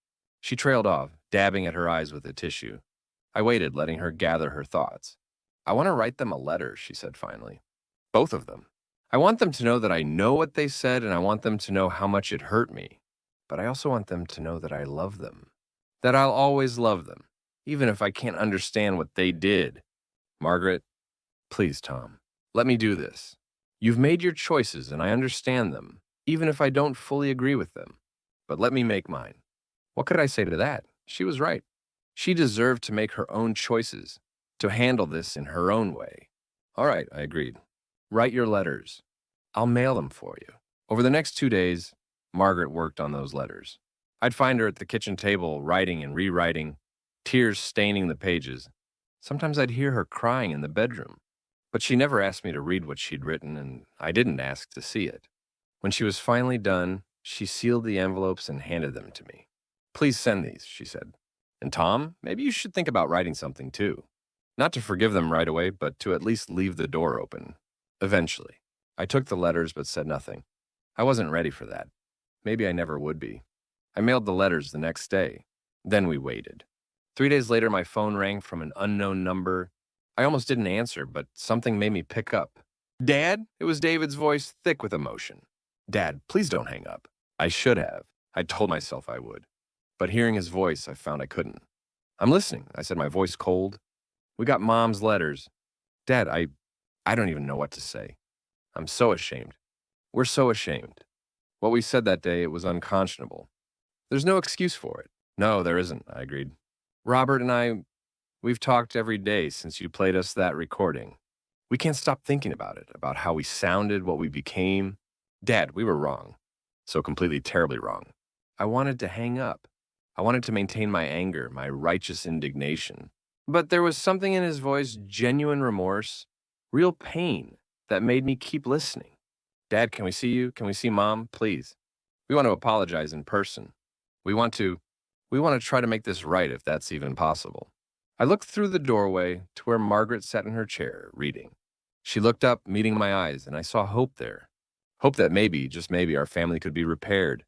She trailed off, dabbing at her eyes with a tissue. I waited, letting her gather her thoughts. I want to write them a letter, she said finally. Both of them. I want them to know that I know what they said, and I want them to know how much it hurt me. But I also want them to know that I love them. That I'll always love them, even if I can't understand what they did. Margaret, please, Tom, let me do this. You've made your choices, and I understand them, even if I don't fully agree with them. But let me make mine. What could I say to that? She was right. She deserved to make her own choices, to handle this in her own way. All right, I agreed. Write your letters. I'll mail them for you. Over the next 2 days, Margaret worked on those letters. I'd find her at the kitchen table, writing and rewriting, tears staining the pages. Sometimes I'd hear her crying in the bedroom. But she never asked me to read what she'd written, and I didn't ask to see it. When she was finally done, she sealed the envelopes and handed them to me. Please send these, she said. And Tom, maybe you should think about writing something too. Not to forgive them right away, but to at least leave the door open. Eventually. I took the letters but said nothing. I wasn't ready for that. Maybe I never would be. I mailed the letters the next day. Then we waited. 3 days later, my phone rang from an unknown number. I almost didn't answer, but something made me pick up. Dad? It was David's voice, thick with emotion. Dad, please don't hang up. I should have. I told myself I would. But hearing his voice, I found I couldn't. I'm listening, I said, my voice cold. We got Mom's letters. Dad, I don't even know what to say. I'm so ashamed. We're so ashamed. What we said that day, it was unconscionable. There's no excuse for it. No, there isn't, I agreed. Robert and we've talked every day since you played us that recording. We can't stop thinking about it, about how we sounded, what we became. Dad, we were wrong. So completely, terribly wrong. I wanted to hang up. I wanted to maintain my anger, my righteous indignation. But there was something in his voice, genuine remorse, real pain, that made me keep listening. Dad, can we see you? Can we see Mom? Please. We want to apologize in person. We want to try to make this right if that's even possible. I looked through the doorway to where Margaret sat in her chair, reading. She looked up, meeting my eyes, and I saw hope there. Hope that maybe, just maybe, our family could be repaired.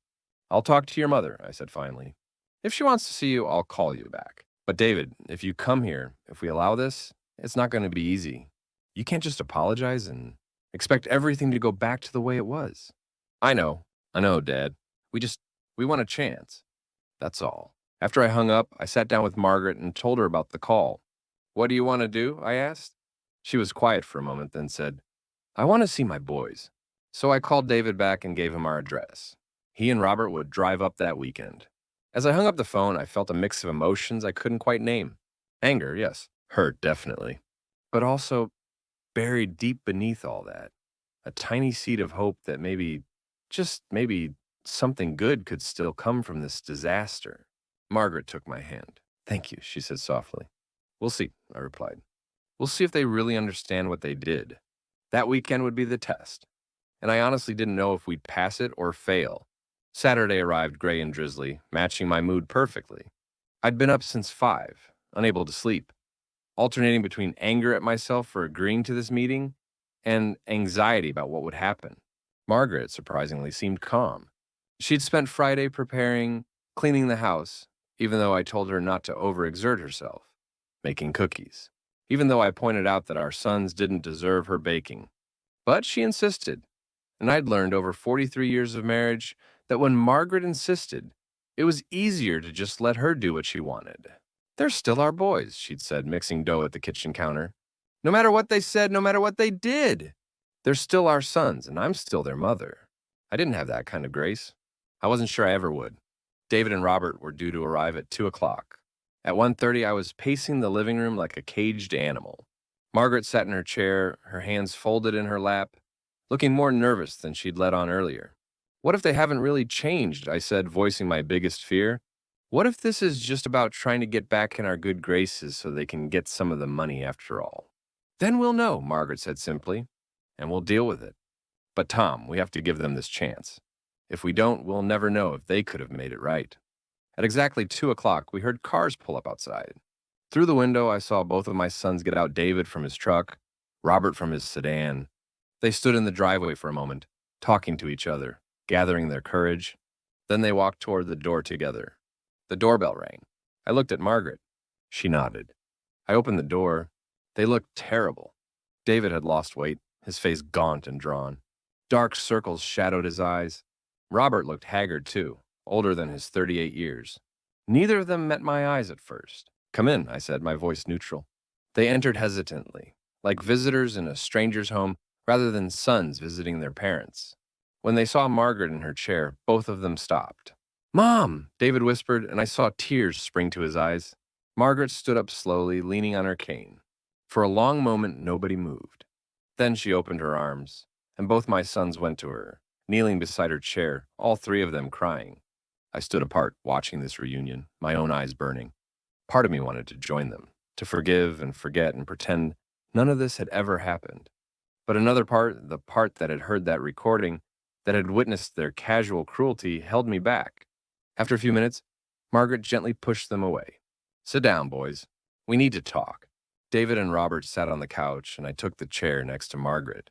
I'll talk to your mother, I said finally. If she wants to see you, I'll call you back. But David, if you come here, if we allow this, it's not going to be easy. You can't just apologize and expect everything to go back to the way it was. I know, Dad. We want a chance. That's all. After I hung up, I sat down with Margaret and told her about the call. What do you want to do? I asked. She was quiet for a moment, then said, I want to see my boys. So I called David back and gave him our address. He and Robert would drive up that weekend. As I hung up the phone, I felt a mix of emotions I couldn't quite name. Anger, yes. Hurt, definitely. But also, buried deep beneath all that, a tiny seed of hope that maybe, just maybe, something good could still come from this disaster. Margaret took my hand. Thank you, she said softly. We'll see, I replied. We'll see if they really understand what they did. That weekend would be the test. And I honestly didn't know if we'd pass it or fail. Saturday arrived gray and drizzly, matching my mood perfectly. I'd been up since 5, unable to sleep, alternating between anger at myself for agreeing to this meeting and anxiety about what would happen. Margaret, surprisingly, seemed calm. She'd spent Friday cleaning the house, even though I told her not to overexert herself, making cookies, even though I pointed out that our sons didn't deserve her baking. But she insisted, and I'd learned over 43 years of marriage that when Margaret insisted, it was easier to just let her do what she wanted. They're still our boys, she'd said, mixing dough at the kitchen counter. No matter what they said, no matter what they did, they're still our sons, and I'm still their mother. I didn't have that kind of grace. I wasn't sure I ever would. David and Robert were due to arrive at 2 o'clock. At 1:30, I was pacing the living room like a caged animal. Margaret sat in her chair, her hands folded in her lap, looking more nervous than she'd let on earlier. What if they haven't really changed? I said, voicing my biggest fear. What if this is just about trying to get back in our good graces so they can get some of the money after all? Then we'll know, Margaret said simply, and we'll deal with it. But Tom, we have to give them this chance. If we don't, we'll never know if they could have made it right. At exactly 2 o'clock, we heard cars pull up outside. Through the window, I saw both of my sons get out, David from his truck, Robert from his sedan. They stood in the driveway for a moment, talking to each other, gathering their courage. Then they walked toward the door together. The doorbell rang. I looked at Margaret. She nodded. I opened the door. They looked terrible. David had lost weight, his face gaunt and drawn. Dark circles shadowed his eyes. Robert looked haggard, too, older than his 38 years. Neither of them met my eyes at first. Come in, I said, my voice neutral. They entered hesitantly, like visitors in a stranger's home rather than sons visiting their parents. When they saw Margaret in her chair, both of them stopped. Mom, David whispered, and I saw tears spring to his eyes. Margaret stood up slowly, leaning on her cane. For a long moment, nobody moved. Then she opened her arms, and both my sons went to her, kneeling beside her chair, all 3 of them crying. I stood apart, watching this reunion, my own eyes burning. Part of me wanted to join them, to forgive and forget and pretend none of this had ever happened. But another part, the part that had heard that recording, that had witnessed their casual cruelty, held me back. After a few minutes, Margaret gently pushed them away. Sit down, boys. We need to talk. David and Robert sat on the couch, and I took the chair next to Margaret.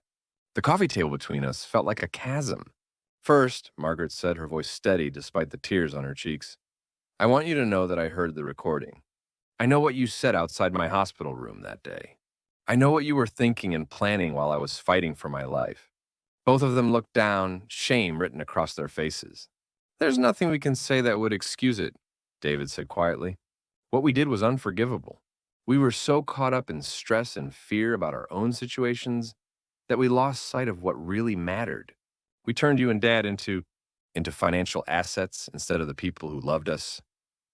The coffee table between us felt like a chasm. First, Margaret said, her voice steady despite the tears on her cheeks, I want you to know that I heard the recording. I know what you said outside my hospital room that day. I know what you were thinking and planning while I was fighting for my life. Both of them looked down, shame written across their faces. There's nothing we can say that would excuse it, David said quietly. What we did was unforgivable. We were so caught up in stress and fear about our own situations that we lost sight of what really mattered. We turned you and Dad into financial assets instead of the people who loved us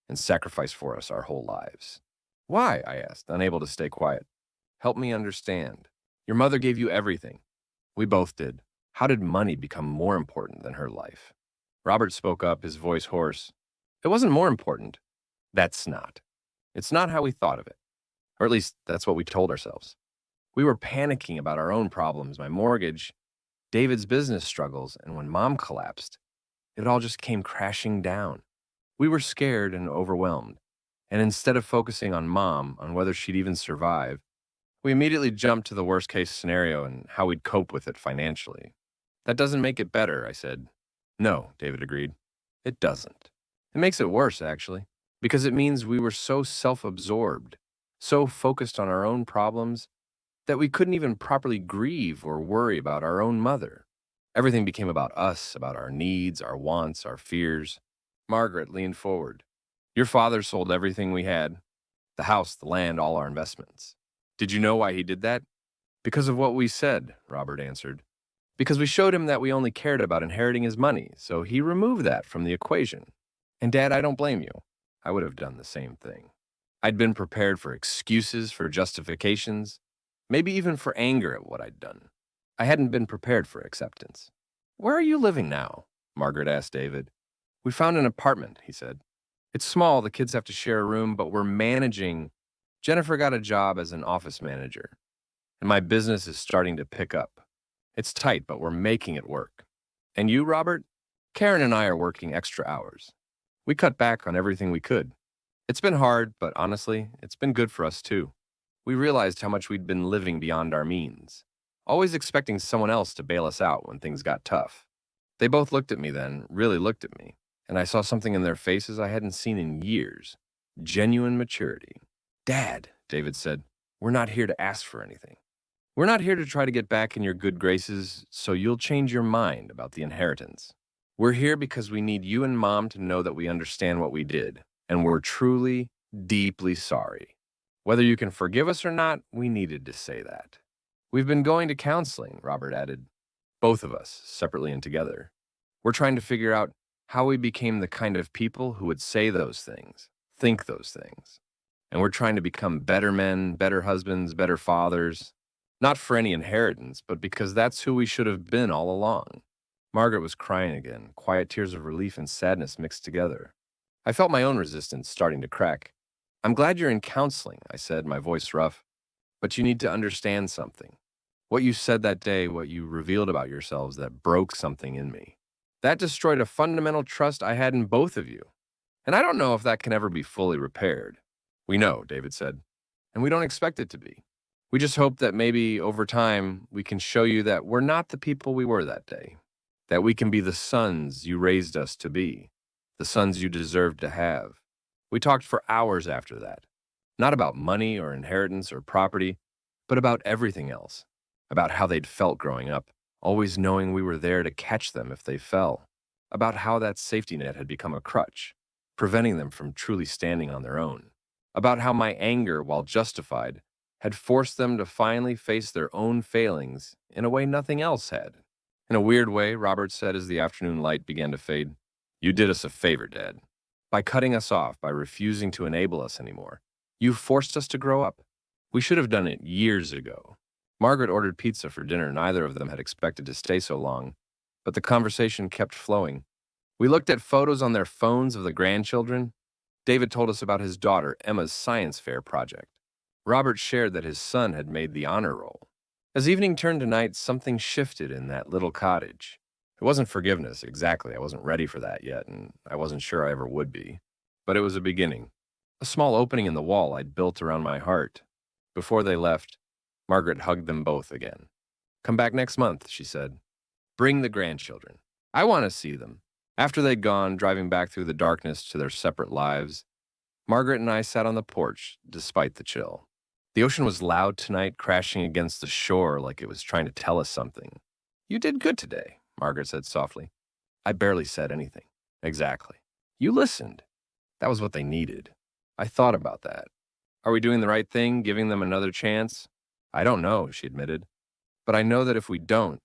and sacrificed for us our whole lives. Why? I asked, unable to stay quiet. Help me understand. Your mother gave you everything. We both did. How did money become more important than her life? Robert spoke up, his voice hoarse. It wasn't more important. That's not. It's not how we thought of it. Or at least that's what we told ourselves. We were panicking about our own problems, my mortgage, David's business struggles, and when Mom collapsed, it all just came crashing down. We were scared and overwhelmed, and instead of focusing on Mom, on whether she'd even survive, we immediately jumped to the worst case scenario and how we'd cope with it financially. That doesn't make it better, I said. No, David agreed. It doesn't. It makes it worse, actually, because it means we were so self-absorbed, so focused on our own problems, that we couldn't even properly grieve or worry about our own mother. Everything became about us, about our needs, our wants, our fears. Margaret leaned forward. Your father sold everything we had, the house, the land, all our investments. Did you know why he did that? Because of what we said, Robert answered. Because we showed him that we only cared about inheriting his money, so he removed that from the equation. And Dad, I don't blame you. I would have done the same thing. I'd been prepared for excuses, for justifications, maybe even for anger at what I'd done. I hadn't been prepared for acceptance. Where are you living now? Margaret asked David. We found an apartment, he said. It's small, the kids have to share a room, but we're managing. Jennifer got a job as an office manager, and my business is starting to pick up. It's tight, but we're making it work. And you, Robert? Karen and I are working extra hours. We cut back on everything we could. It's been hard, but honestly, it's been good for us too. We realized how much we'd been living beyond our means, always expecting someone else to bail us out when things got tough. They both looked at me then, really looked at me, and I saw something in their faces I hadn't seen in years. Genuine maturity. Dad, David said, we're not here to ask for anything. We're not here to try to get back in your good graces so you'll change your mind about the inheritance. We're here because we need you and Mom to know that we understand what we did, and we're truly, deeply sorry. Whether you can forgive us or not, we needed to say that. We've been going to counseling, Robert added. Both of us, separately and together. We're trying to figure out how we became the kind of people who would say those things, think those things. And we're trying to become better men, better husbands, better fathers. Not for any inheritance, but because that's who we should have been all along. Margaret was crying again, quiet tears of relief and sadness mixed together. I felt my own resistance starting to crack. I'm glad you're in counseling, I said, my voice rough. But you need to understand something. What you said that day, what you revealed about yourselves, that broke something in me. That destroyed a fundamental trust I had in both of you. And I don't know if that can ever be fully repaired. We know, David said, and we don't expect it to be. We just hope that maybe over time we can show you that we're not the people we were that day, that we can be the sons you raised us to be, the sons you deserved to have. We talked for hours after that, not about money or inheritance or property, but about everything else, about how they'd felt growing up, always knowing we were there to catch them if they fell, about how that safety net had become a crutch, preventing them from truly standing on their own, about how my anger, while justified, had forced them to finally face their own failings in a way nothing else had. In a weird way, Robert said as the afternoon light began to fade, you did us a favor, Dad. By cutting us off, by refusing to enable us anymore, you forced us to grow up. We should have done it years ago. Margaret ordered pizza for dinner. Neither of them had expected to stay so long, but the conversation kept flowing. We looked at photos on their phones of the grandchildren. David told us about his daughter, Emma's science fair project. Robert shared that his son had made the honor roll. As evening turned to night, something shifted in that little cottage. It wasn't forgiveness, exactly. I wasn't ready for that yet, and I wasn't sure I ever would be. But it was a beginning, a small opening in the wall I'd built around my heart. Before they left, Margaret hugged them both again. Come back next month, she said. Bring the grandchildren. I want to see them. After they'd gone, driving back through the darkness to their separate lives, Margaret and I sat on the porch, despite the chill. The ocean was loud tonight, crashing against the shore like it was trying to tell us something. You did good today, Margaret said softly. I barely said anything. Exactly. You listened. That was what they needed. I thought about that. Are we doing the right thing, giving them another chance? I don't know, she admitted. But I know that if we don't,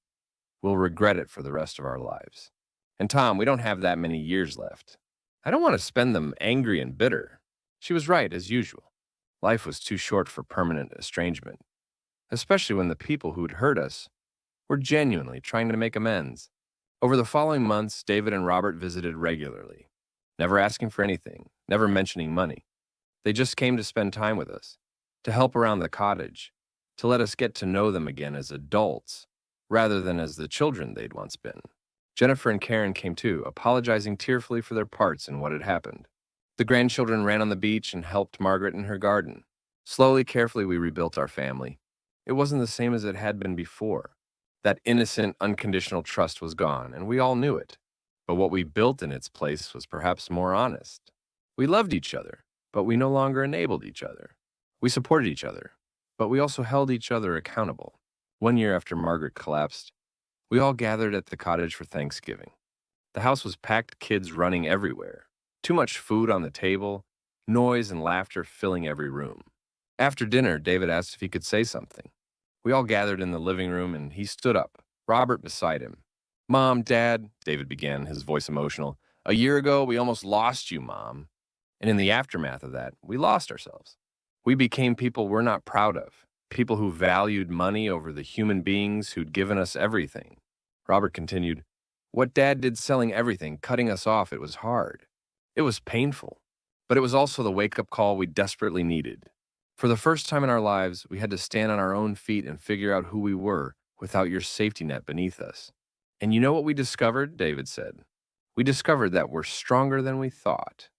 we'll regret it for the rest of our lives. And Tom, we don't have that many years left. I don't want to spend them angry and bitter. She was right, as usual. Life was too short for permanent estrangement, especially when the people who'd hurt us were genuinely trying to make amends. Over the following months, David and Robert visited regularly, never asking for anything, never mentioning money. They just came to spend time with us, to help around the cottage, to let us get to know them again as adults, rather than as the children they'd once been. Jennifer and Karen came too, apologizing tearfully for their parts in what had happened. The grandchildren ran on the beach and helped Margaret in her garden. Slowly, carefully, we rebuilt our family. It wasn't the same as it had been before. That innocent, unconditional trust was gone, and we all knew it. But what we built in its place was perhaps more honest. We loved each other, but we no longer enabled each other. We supported each other, but we also held each other accountable. One year after Margaret collapsed, we all gathered at the cottage for Thanksgiving. The house was packed, kids running everywhere. Too much food on the table, noise and laughter filling every room. After dinner, David asked if he could say something. We all gathered in the living room, and he stood up, Robert beside him. Mom, Dad, David began, his voice emotional. A year ago, we almost lost you, Mom. And in the aftermath of that, we lost ourselves. We became people we're not proud of, people who valued money over the human beings who'd given us everything. Robert continued, what Dad did selling everything, cutting us off, it was hard. It was painful, but it was also the wake-up call we desperately needed. For the first time in our lives, we had to stand on our own feet and figure out who we were without your safety net beneath us. And you know what we discovered? David said. We discovered that we're stronger than we thought,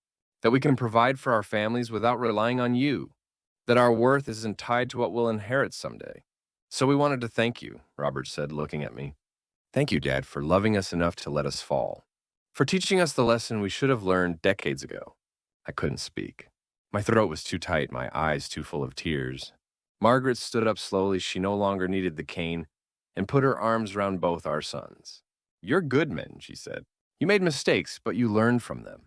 that we can provide for our families without relying on you, that our worth isn't tied to what we'll inherit someday. So we wanted to thank you, Robert said, looking at me. Thank you, Dad, for loving us enough to let us fall, for teaching us the lesson we should have learned decades ago. I couldn't speak. My throat was too tight, my eyes too full of tears. Margaret stood up slowly. She no longer needed the cane and put her arms round both our sons. You're good men, she said. You made mistakes, but you learned from them.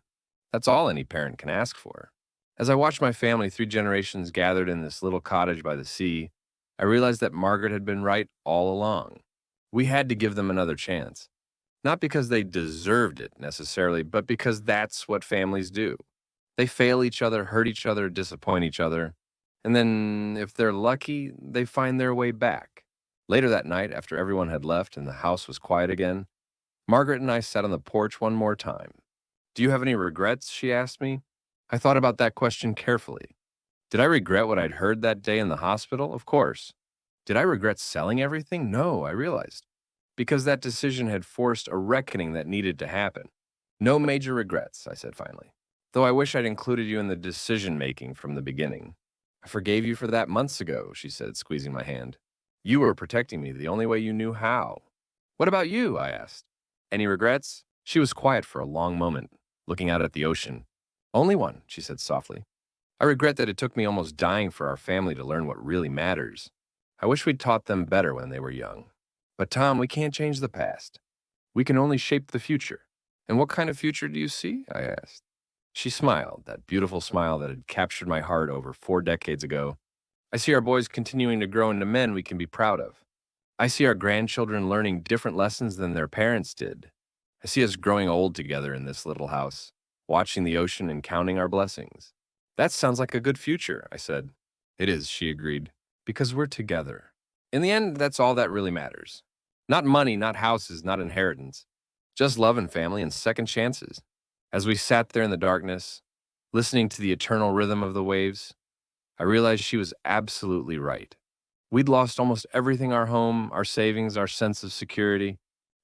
That's all any parent can ask for. As I watched my family, 3 generations gathered in this little cottage by the sea, I realized that Margaret had been right all along. We had to give them another chance. Not because they deserved it necessarily, but because that's what families do. They fail each other, hurt each other, disappoint each other, and then, if they're lucky, they find their way back. Later that night, after everyone had left and the house was quiet again, Margaret and I sat on the porch one more time. Do you have any regrets? She asked me. I thought about that question carefully. Did I regret what I'd heard that day in the hospital? Of course. Did I regret selling everything? No, I realized. Because that decision had forced a reckoning that needed to happen. No major regrets, I said finally. Though I wish I'd included you in the decision-making from the beginning. I forgave you for that months ago, she said, squeezing my hand. You were protecting me the only way you knew how. What about you? I asked. Any regrets? She was quiet for a long moment, looking out at the ocean. Only one, she said softly. I regret that it took me almost dying for our family to learn what really matters. I wish we'd taught them better when they were young. But Tom, we can't change the past. We can only shape the future. And what kind of future do you see? I asked. She smiled, that beautiful smile that had captured my heart over 4 decades ago. I see our boys continuing to grow into men we can be proud of. I see our grandchildren learning different lessons than their parents did. I see us growing old together in this little house, watching the ocean and counting our blessings. That sounds like a good future, I said. It is, she agreed, because we're together. In the end, that's all that really matters. Not money, not houses, not inheritance. Just love and family and second chances. As we sat there in the darkness, listening to the eternal rhythm of the waves, I realized she was absolutely right. We'd lost almost everything, our home, our savings, our sense of security,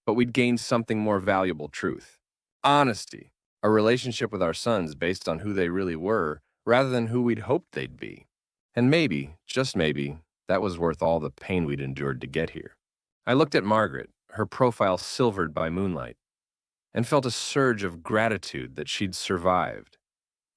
but we'd gained something more valuable, truth. Honesty, a relationship with our sons based on who they really were, rather than who we'd hoped they'd be. And maybe, just maybe, that was worth all the pain we'd endured to get here. I looked at Margaret, her profile silvered by moonlight, and felt a surge of gratitude that she'd survived,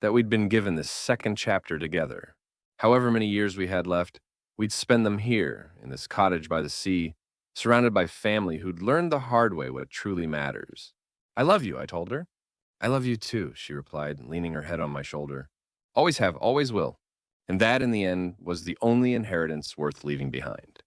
that we'd been given this second chapter together. However many years we had left, we'd spend them here, in this cottage by the sea, surrounded by family who'd learned the hard way what truly matters. I love you, I told her. I love you too, she replied, leaning her head on my shoulder. Always have, always will. And that, in the end, was the only inheritance worth leaving behind.